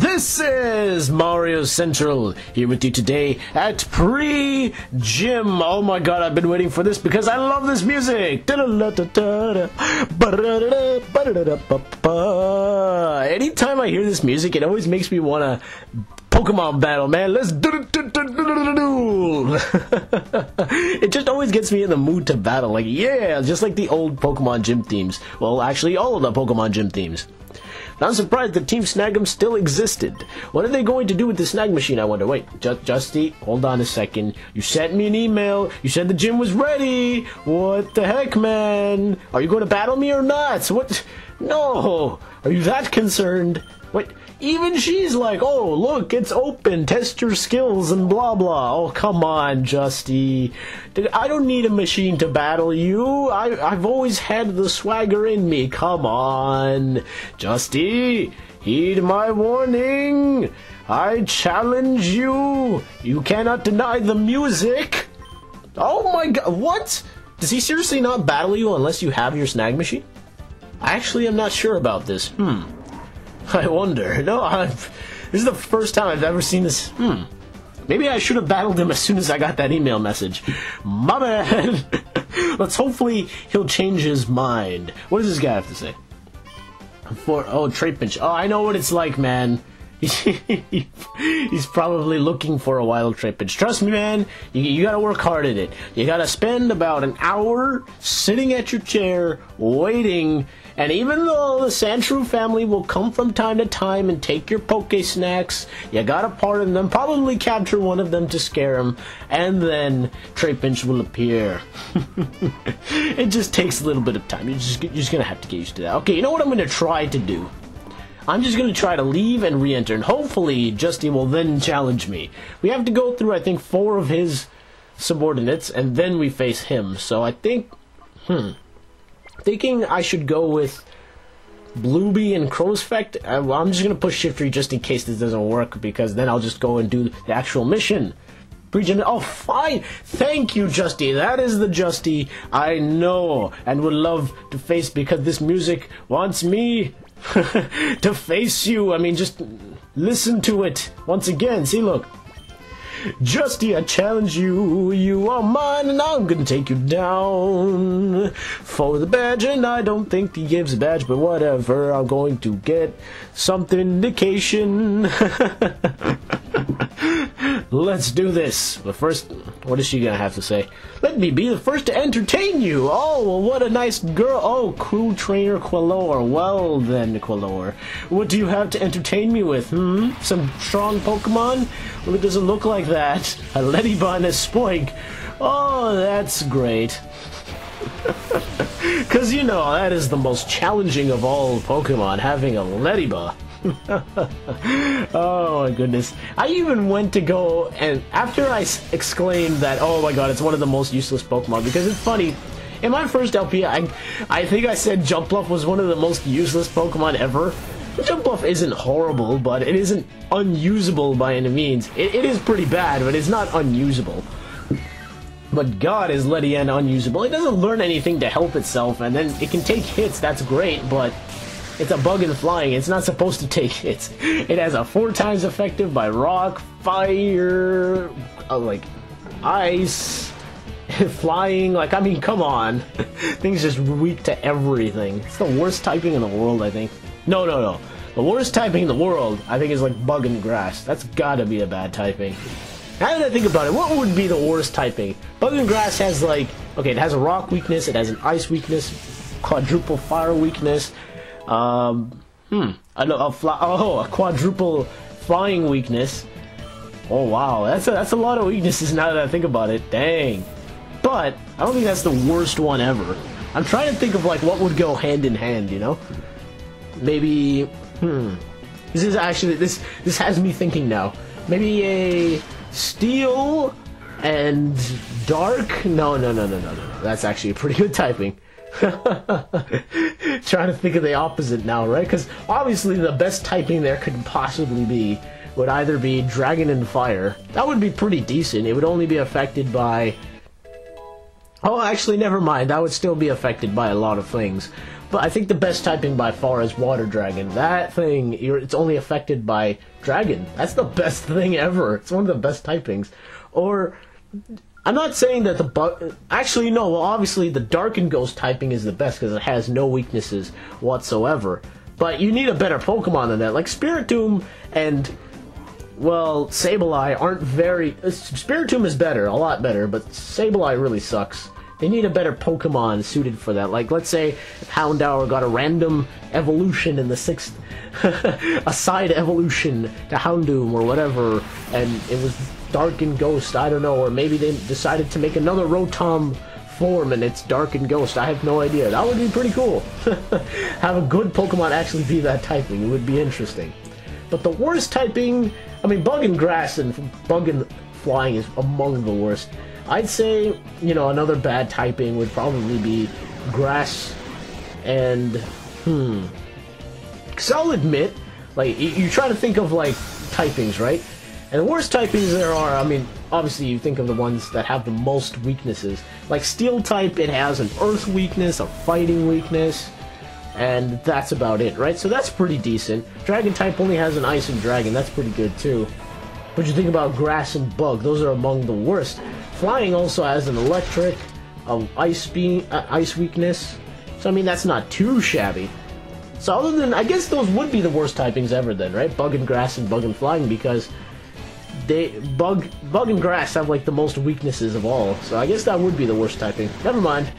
This is Mario Central, here with you today at Pre-Gym. Oh my god, I've been waiting for this because I love this music! Anytime I hear this music, it always makes me want to Pokemon battle, man. Let's do it just always gets me in the mood to battle. Like, yeah, just like the old Pokemon gym themes. Well, actually, all of the Pokemon gym themes. Not surprised that Team Snag'em still existed. What are they going to do with the snag machine, I wonder? Wait, Justy, hold on a second. You sent me an email. You said the gym was ready. What the heck, man? Are you going to battle me or not? What? No. Are you that concerned? Wait, even she's like, oh, look, it's open. Test your skills and blah, blah. Oh, come on, Justy. I don't need a machine to battle you. I've always had the swagger in me. Come on. Justy, heed my warning. I challenge you. You cannot deny the music. Oh, my God. What? Does he seriously not battle you unless you have your snag machine? I actually am not sure about this. I wonder. No, this is the first time I've ever seen this. Maybe I should have battled him as soon as I got that email message. My bad. Let's hopefully he'll change his mind. What does this guy have to say? Trait pinch. Oh, I know what it's like, man. He's probably looking for a wild trait pinch. Trust me, man. You gotta work hard at it. You gotta spend about an hour sitting at your chair, waiting. And even though the Sandshrew family will come from time to time and take your Poke Snacks, you gotta pardon them, probably capture one of them to scare them, and then Trait Pinch will appear. It just takes a little bit of time. You're just gonna have to get used to that. Okay, you know what I'm gonna try to do? I'm just gonna try to leave and re-enter, and hopefully Justy will then challenge me. We have to go through, I think, 4 of his subordinates, and then we face him. So I think, thinking I should go with Blueby and Crowsfect. I'm just going to push Shiftry just in case this doesn't work, because then I'll just go and do the actual mission. Oh, fine! Thank you, Justy. That is the Justy I know and would love to face, because this music wants me to face you. I mean, just listen to it once again. See, look. Justy, I challenge you, you are mine, and I'm gonna take you down for the badge, and I don't think he gives a badge, but whatever, I'm going to get something indication. Let's do this. But first, what is she gonna have to say? Let me be the first to entertain you. Oh, well, what a nice girl. Oh, cool trainer Quilor. Well then, Quilor, what do you have to entertain me with? Some strong Pokemon? Well, it doesn't look like that. A Ledyba and a Spoink. Oh, that's great. Because, you know, that is the most challenging of all Pokemon, having a Ledyba. Oh my goodness. I even went to go, and after I exclaimed that, oh my god, it's one of the most useless Pokemon, because it's funny, in my first LP, I think I said Jumpluff was one of the most useless Pokemon ever. Jumpluff isn't horrible, but it isn't unusable by any means. It is pretty bad, but it's not unusable. But god, is Ledian unusable. It doesn't learn anything to help itself, and then it can take hits, that's great, but it's a bug in flying. It's not supposed to take hits. It has a 4 times effective by rock, fire, like ice, flying. Like, I mean, come on. Thing's just weak to everything. It's the worst typing in the world, I think. No. The worst typing in the world, I think, is like bug and grass. That's gotta be a bad typing. Now that I think about it, what would be the worst typing? Bug and grass has like, okay, it has a rock weakness, it has an ice weakness, quadruple fire weakness. I know a quadruple flying weakness. Oh wow, that's a lot of weaknesses now that I think about it. Dang. But I don't think that's the worst one ever. I'm trying to think of like what would go hand in hand, you know? Maybe this is actually this has me thinking now. Maybe a steel and dark? No. That's actually a pretty good typing. Trying to think of the opposite now, right? Because obviously the best typing there could possibly be would either be Dragon and Fire. That would be pretty decent. It would only be affected by... Oh, actually, never mind. That would still be affected by a lot of things. But I think the best typing by far is Water Dragon. That thing, it's only affected by Dragon. That's the best thing ever. It's one of the best typings. Or, I'm not saying that the bug... Actually, no. Well, obviously, the Dark and Ghost typing is the best because it has no weaknesses whatsoever. But you need a better Pokemon than that. Like, Spiritomb and, well, Sableye aren't very... Spiritomb is better, a lot better, but Sableye really sucks. They need a better Pokemon suited for that. Like, let's say if Houndour got a random evolution in the 6th... a side evolution to Houndoom or whatever, and it was Dark and Ghost, I don't know, or maybe they decided to make another Rotom form and it's Dark and Ghost, I have no idea. That would be pretty cool. Have a good Pokemon actually be that typing, it would be interesting. But the worst typing, I mean, Bug and Grass and Bug and Flying is among the worst. I'd say, you know, another bad typing would probably be Grass and, because I'll admit, like, you try to think of, like, typings, right? And the worst typings there are, I mean, obviously you think of the ones that have the most weaknesses. Like Steel type, it has an Earth weakness, a Fighting weakness, and that's about it, right? So that's pretty decent. Dragon type only has an Ice and Dragon, that's pretty good too. But you think about Grass and Bug, those are among the worst. Flying also has an Electric, Ice weakness, so I mean that's not too shabby. So other than, I guess those would be the worst typings ever then, right? Bug and Grass and Bug and Flying, because Bug and Grass have like the most weaknesses of all, so I guess that would be the worst typing. Never mind.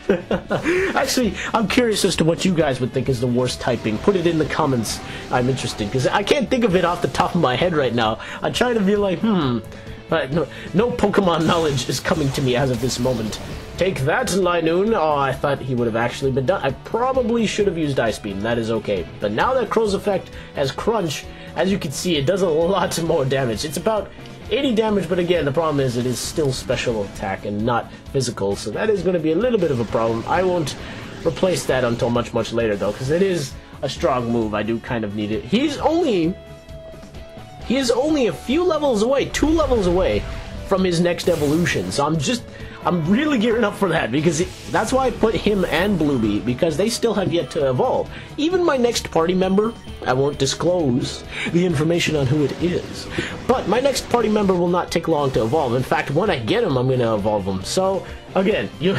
Actually, I'm curious as to what you guys would think is the worst typing. Put it in the comments. I'm interested, because I can't think of it off the top of my head right now. I try to be like, but no Pokemon knowledge is coming to me as of this moment. Take that, Linoon. Oh, I thought he would have actually been done. I probably should have used Ice Beam. That is okay. But now that Crow's Effect has Crunch, as you can see, it does a lot more damage. It's about 80 damage, but again, the problem is it is still special attack and not physical, so that is going to be a little bit of a problem. I won't replace that until much, much later, though, because it is a strong move. I do kind of need it. He is only a few levels away, 2 levels away from his next evolution, so I'm really gearing up for that, because that's why I put him and Bluebee, because they still have yet to evolve. Even my next party member, I won't disclose the information on who it is, but my next party member will not take long to evolve. In fact, when I get him, I'm going to evolve him. So, again, your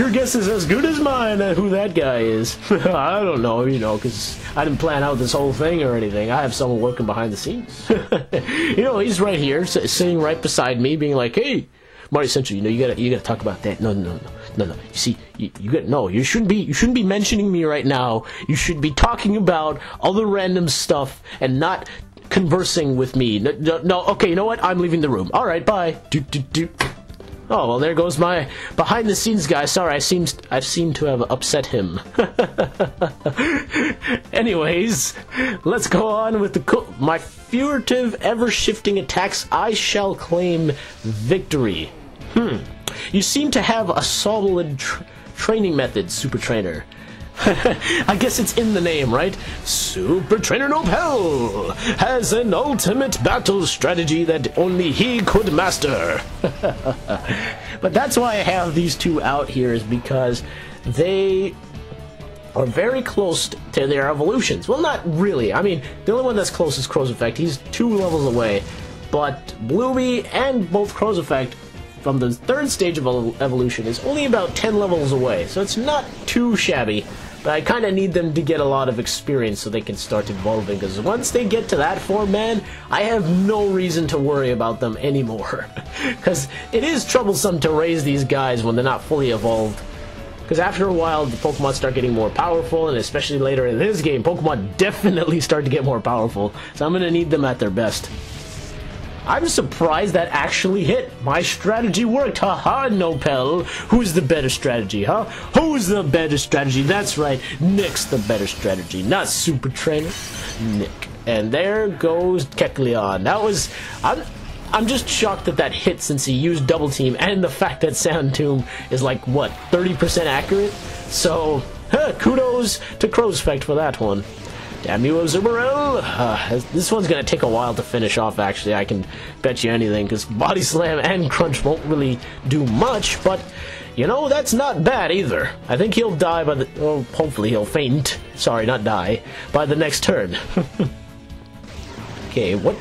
guess is as good as mine at who that guy is. I don't know, you know, because I didn't plan out this whole thing or anything. I have someone working behind the scenes. You know, he's right here, sitting right beside me, being like, hey, Mario Central, you know, you gotta talk about that. No. You see, you shouldn't be mentioning me right now. You should be talking about other random stuff and not conversing with me. No. Okay, you know what? I'm leaving the room. All right, bye. Oh, well, there goes my behind-the-scenes guy. Sorry, I seem to have upset him. Anyways, let's go on with my furtive, ever-shifting attacks. I shall claim victory. You seem to have a solid training method, Super Trainer. I guess it's in the name, right? Super Trainer Nopel has an ultimate battle strategy that only he could master. But that's why I have these two out here, is because they are very close to their evolutions. Well, not really. I mean, the only one that's close is Crow's Effect. He's 2 levels away. But Bluebee and both Crow's Effect from the 3rd stage of evolution is only about 10 levels away. So it's not too shabby. But I kind of need them to get a lot of experience so they can start evolving, because once they get to that form, man, I have no reason to worry about them anymore. Because it is troublesome to raise these guys when they're not fully evolved. Because after a while, the Pokemon start getting more powerful, and especially later in this game, Pokemon definitely start to get more powerful. So I'm going to need them at their best. I'm surprised that actually hit. My strategy worked. Haha, Nopel. Who's the better strategy, huh? Who's the better strategy? That's right. Nick's the better strategy, not Super Trainer. Nick. And there goes Kecleon. That was... I'm just shocked that hit, since he used Double Team, and the fact that Sand Tomb is like, what, 30% accurate? So, kudos to Crow's Effect for that one. Damn you, Azumarill! This one's gonna take a while to finish off, actually. I can bet you anything, because Body Slam and Crunch won't really do much, but You know, that's not bad either. I think he'll die by the... Oh, hopefully he'll faint. Sorry, not die. By the next turn. Okay, what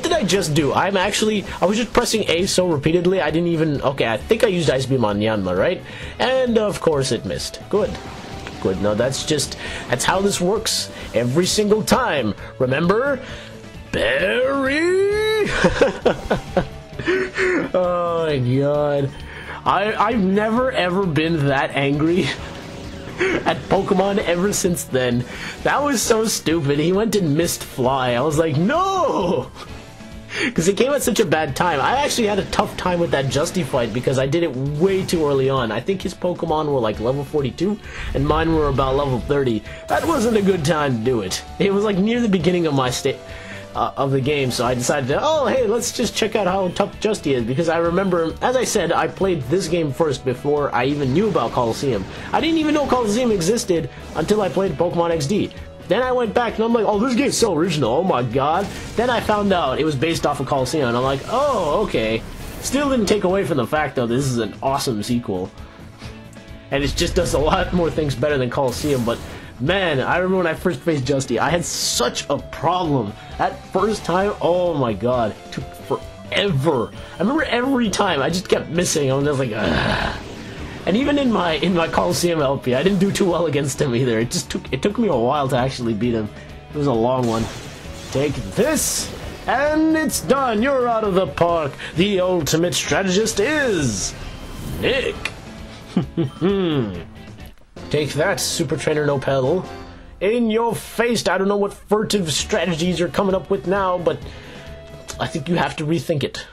did I just do? I was just pressing A so repeatedly, I didn't even... Okay, I think I used Ice Beam on Yanma, right? And, of course, it missed. Good. Good. No, that's how this works. Every single time. Remember? Barry! Oh, my God. I've never ever been that angry at Pokemon ever since then. That was so stupid. He went and missed Fly. I was like, no! Because it came at such a bad time. I actually had a tough time with that Justy fight because I did it way too early on. I think his Pokemon were like level 42 and mine were about level 30. That wasn't a good time to do it. It was like near the beginning of my of the game, so I decided to, oh hey, let's just check out how tough Justy is, because I remember, as I said, I played this game first before I even knew about Colosseum. I didn't even know Colosseum existed until I played Pokemon XD. Then I went back and I'm like, oh, this game's so original, oh my god. Then I found out it was based off of Colosseum and I'm like, oh, okay. Still didn't take away from the fact though this is an awesome sequel. And it just does a lot more things better than Colosseum, but man, I remember when I first faced Justy, I had such a problem. That first time, oh my god, it took forever. I remember every time, I just kept missing. I was just like, ugh. And even in my Colosseum LP, I didn't do too well against him either. It took me a while to actually beat him. It was a long one. Take this, and it's done. You're out of the park. The ultimate strategist is Nick. Take that, Super Trainer No Pedal. In your face. I don't know what furtive strategies you're coming up with now, but I think you have to rethink it.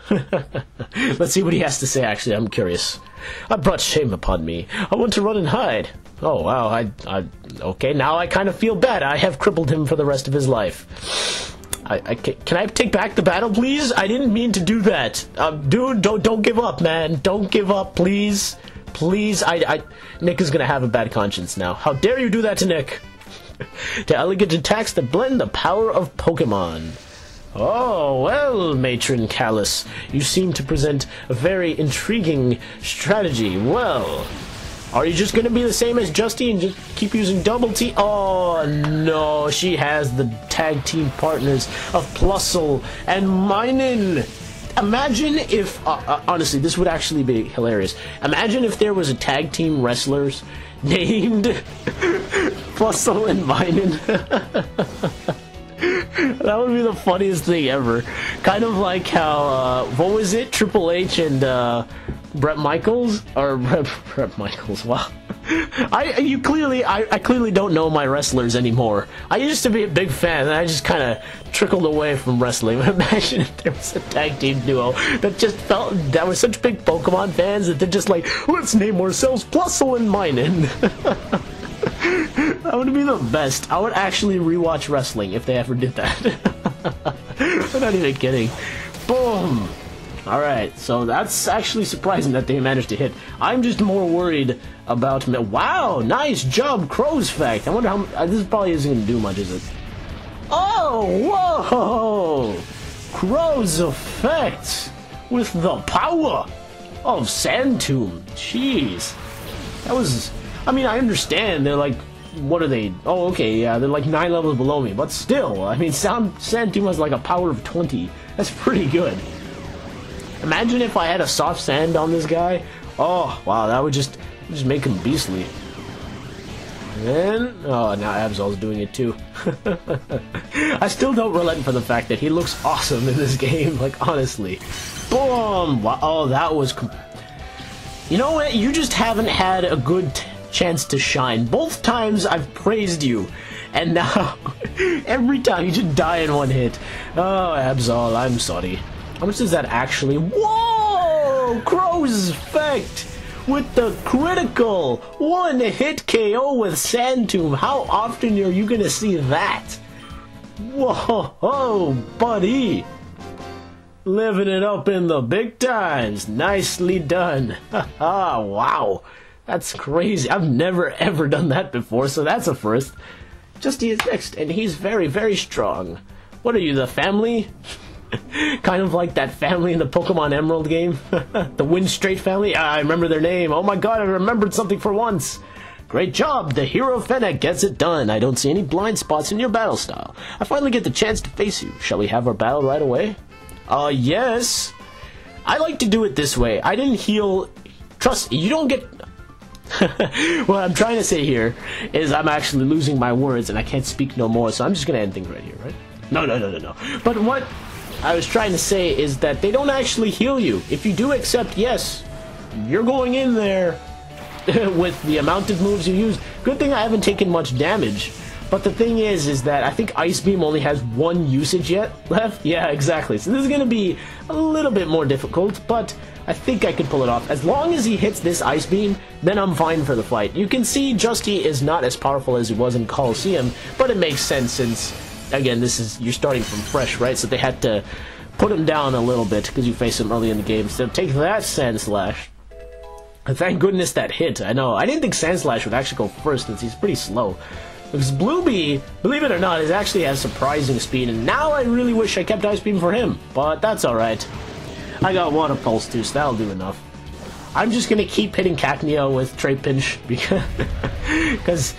Let's see what he has to say, actually. I'm curious. I brought shame upon me. I want to run and hide. Oh, wow. Okay, now I kind of feel bad. I have crippled him for the rest of his life. Can I take back the battle, please? I didn't mean to do that. Dude, don't give up, man. Don't give up, please. Please, Nick is gonna have a bad conscience now. How dare you do that to Nick? To elegant attacks that blend the power of Pokemon. Oh, well, Matron Callus, you seem to present a very intriguing strategy. Well, are you just gonna be the same as Justy and just keep using Double T? Oh, no, she has the tag team partners of Plusle and Minin. Imagine if, honestly, this would actually be hilarious. Imagine if there was a tag team wrestlers named Plusle and Minin. That would be the funniest thing ever. Kind of like how, what was it? Triple H and Bret Michaels? Or Bret Michaels, wow. I clearly don't know my wrestlers anymore. I used to be a big fan, and I just kind of trickled away from wrestling. But imagine if there was a tag team duo that were such big Pokemon fans that they're just like, let's name ourselves Plusle and Minin. That would be the best. I would actually rewatch wrestling if they ever did that. I'm not even kidding. Boom! Alright, so that's actually surprising that they managed to hit. I'm just more worried about... Wow, nice job, Crow's Fact. I wonder how... This probably isn't going to do much, is it? Oh, whoa! Crow's Effect! With the power of Sand Tomb. Jeez. That was... I mean, I understand. They're like... What are they? Oh, okay, yeah, they're like 9 levels below me. But still, I mean, Sand Tomb has like a power of 20. That's pretty good. Imagine if I had a soft sand on this guy. Oh, wow, that would just make him beastly. And then, oh, now Absol's doing it too. I still don't relent for the fact that he looks awesome in this game, like, honestly. Boom! Wow, oh, that was... You know what? You just haven't had a good chance to shine. Both times I've praised you, and now, every time you just die in one hit. Oh, Absol, I'm sorry. How much does that actually... Whoa! Crow's Effect! With the critical one-hit KO with Sand Tomb. How often are you gonna see that? Whoa, buddy! Living it up in the big times. Nicely done. Haha, wow. That's crazy. I've never ever done that before, so that's a first. Justy is next, and he's very, very strong. What are you, the family? Kind of like that family in the Pokemon Emerald game. The Wind Straight family. I remember their name. Oh my god, I remembered something for once. Great job, the hero Fennec gets it done. I don't see any blind spots in your battle style. I finally get the chance to face you. Shall we have our battle right away? Yes. I like to do it this way. I didn't heal. Trust, you don't get... What I'm trying to say here is I'm actually losing my words and I can't speak no more, so I'm just going to end things right here, right? No. But what I was trying to say is that they don't actually heal you. If you do accept yes, you're going in there with the amount of moves you use. Good thing I haven't taken much damage. But the thing is that I think Ice Beam only has one usage yet left. Yeah, exactly. So this is going to be a little bit more difficult, but I think I could pull it off. As long as he hits this Ice Beam, then I'm fine for the fight. You can see Justy is not as powerful as he was in Coliseum, but it makes sense since, again, you're starting from fresh, right? So they had to put him down a little bit because you face him early in the game. So take that Sand Slash. And thank goodness that hit. I know. I didn't think Sand Slash would actually go first since he's pretty slow. Because Bluebee, believe it or not, is actually has surprising speed, and now I really wish I kept Ice Beam for him, but that's alright. I got Water Pulse too, so that'll do enough. I'm just gonna keep hitting Cacnea with Trait Pinch, because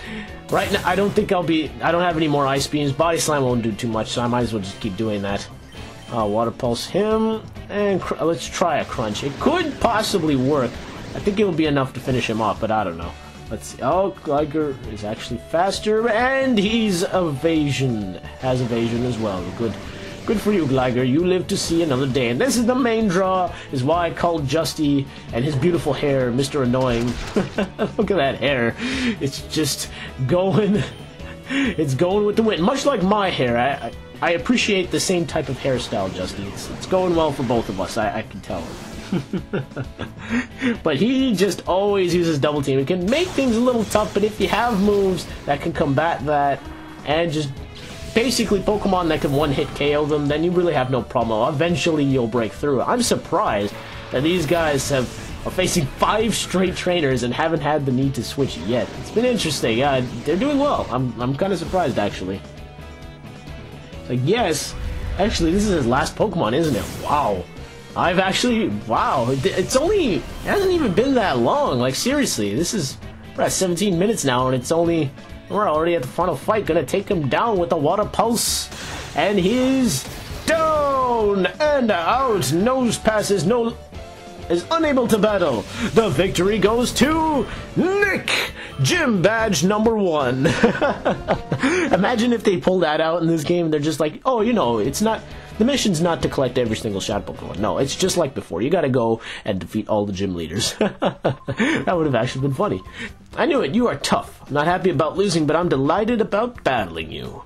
right now I don't have any more Ice Beams. Body Slam won't do too much, so I might as well just keep doing that. Water Pulse him, and let's try a Crunch. It could possibly work. I think it will be enough to finish him off, but I don't know. Let's see. Oh, Gligar is actually faster, and he's has evasion as well. Good for you, Gligar. You live to see another day. And this is the main draw, is why I called Justy and his beautiful hair Mr. Annoying. Look at that hair. It's just going... It's going with the wind. Much like my hair. I appreciate the same type of hairstyle, Justy. It's going well for both of us, I can tell. But he just always uses Double Team. It can make things a little tough, but if you have moves that can combat that and just basically Pokemon that can one-hit KO them, then you really have no problem. Eventually you'll break through. I'm surprised that these guys are facing 5 straight trainers and haven't had the need to switch yet. It's been interesting. They're doing well. I'm kind of surprised, actually. Like, yes, actually this is his last Pokemon, isn't it? Wow. Wow, it hasn't even been that long, like seriously, we're at 17 minutes now, and we're already at the final fight, gonna take him down with the Water Pulse, and he's down and out, Nose Pass is unable to battle. The victory goes to Nick, Gym Badge number 1. Imagine if they pull that out in this game, they're just like, oh, the mission's not to collect every single Shadow Pokemon. No, it's just like before. You gotta go and defeat all the gym leaders. That would have actually been funny. I knew it. You are tough. I'm not happy about losing, but I'm delighted about battling you.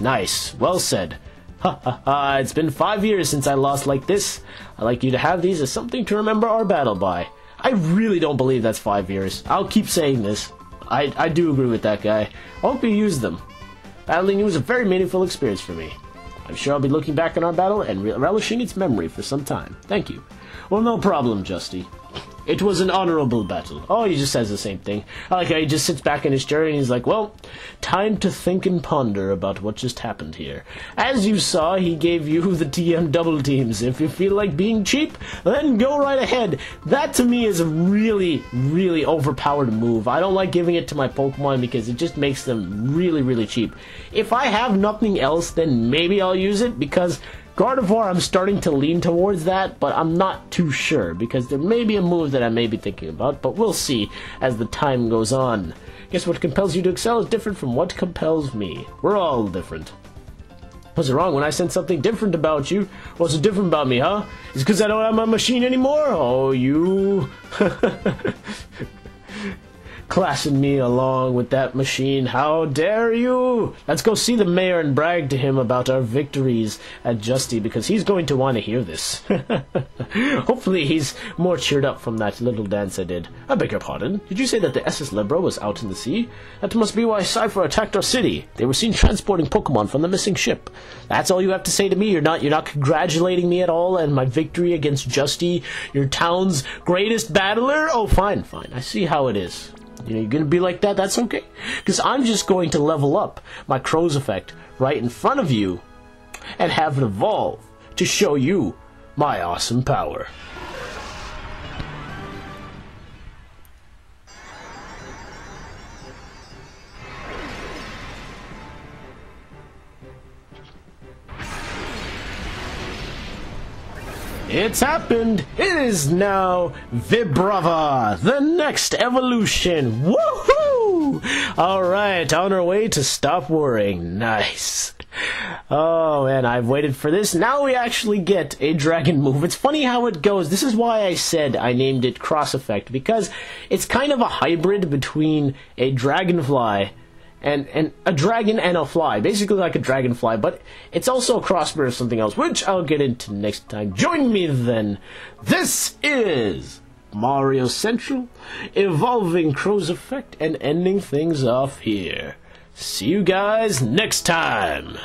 Nice. Well said. Ha ha ha. It's been 5 years since I lost like this. I'd like you to have these as something to remember our battle by. I really don't believe that's 5 years. I'll keep saying this. I do agree with that guy. I hope you use them. Battling you was a very meaningful experience for me. I'm sure I'll be looking back on our battle and relishing its memory for some time. Thank you. Well, no problem, Justy. It was an honorable battle. Oh, he just says the same thing. I like how he just sits back in his chair and he's like, well, time to think and ponder about what just happened here. As you saw, he gave you the TM double teams. If you feel like being cheap, then go right ahead. That to me is a really, really overpowered move. I don't like giving it to my Pokemon because it just makes them really, really cheap. If I have nothing else, then maybe I'll use it because Gardevoir, I'm starting to lean towards that, but I'm not too sure, because there may be a move that I may be thinking about, but we'll see as the time goes on. Guess what compels you to excel is different from what compels me. We're all different. Was it wrong when I said something different about you? What's it different about me, huh? Is it because I don't have my machine anymore? Oh, you... classing me along with that machine. How dare you? Let's go see the mayor and brag to him about our victories at Justy, because he's going to want to hear this. Hopefully he's more cheered up from that little dance I did. I beg your pardon? Did you say that the SS Libra was out in the sea? That must be why Cypher attacked our city. They were seen transporting Pokemon from the missing ship. That's all you have to say to me? You're not congratulating me at all and my victory against Justy, your town's greatest battler? Oh, fine. I see how it is. You're going to be like that? That's okay. Because I'm just going to level up my Crow's Effect right in front of you and have it evolve to show you my awesome power. It's happened! It is now Vibrava, the next evolution! Woohoo! Alright, on our way to stop worrying. Nice. Oh man, I've waited for this. Now we actually get a dragon move. It's funny how it goes. This is why I said I named it Cross Effect, because it's kind of a hybrid between a dragonfly and a dragon and a fly, basically like a dragonfly, but it's also a crossbred of something else, which I'll get into next time. Join me then. This is Mario Central, evolving Crow's Effect and ending things off here. See you guys next time.